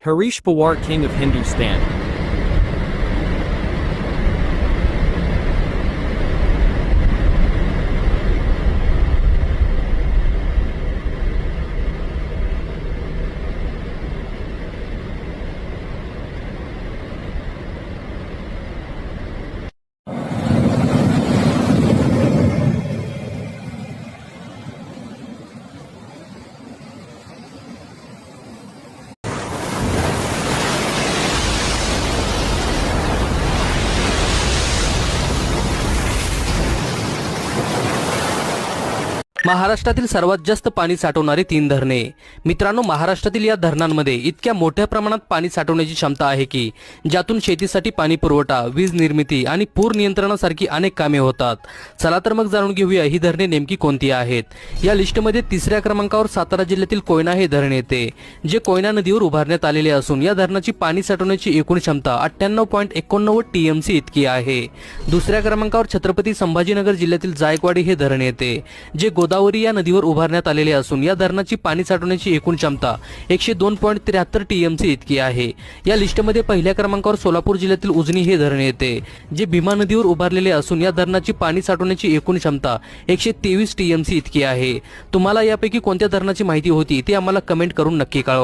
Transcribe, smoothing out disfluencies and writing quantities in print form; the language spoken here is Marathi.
Harish Pawar, King of Hindustan. महाराष्ट्रातील सर्वात जास्त पाणी साठवणारी 3 धरणे। मित्रांनो, महाराष्ट्रातील या धरणांमध्ये इतक्या मोठ्या प्रमाणात पाणी साठवण्याची क्षमता आहे की ज्यातून शेतीसाठी पाणी पुरवठा, वीज निर्मिती आणि पूर नियंत्रणासारखी अनेक कामे होतात। चला तर मग जाणून घेऊया ही धरणे नेमकी कोणती आहेत। या लिस्टमध्ये 3ऱ्या क्रमांकावर सातारा जिल्ह्यातील कोयना हे धरण येते, जे कोयना नदीवर उभारण्यात आलेले असून या धरणाची पाणी साठवण्याची एकूण क्षमता 98.89 टीएमसी इतकी आहे। 2ऱ्या क्रमांकावर छत्रपती संभाजीनगर जिल्ह्यातील जायकवाडी हे धरण येते, जे गोदावरी या नदीवर उभारण्यात आलेले असून या धरणाची पाणी साठवण्याची एकूण क्षमता 102.73 टीएमसी इतकी आहे। या लिस्टमध्ये पहिल्या क्रमांकावर सोलापूर जिल्ह्यातील उजनी हे धरण येते, जे भीमा नदीवर उभारलेले असून या धरणाची पाणी साठवण्याची एकूण क्षमता 123 टीएमसी इतकी आहे। तुम्हाला यापैकी कोणत्या धरणाची माहिती होती ते आम्हाला कमेंट करून नक्की कळवा।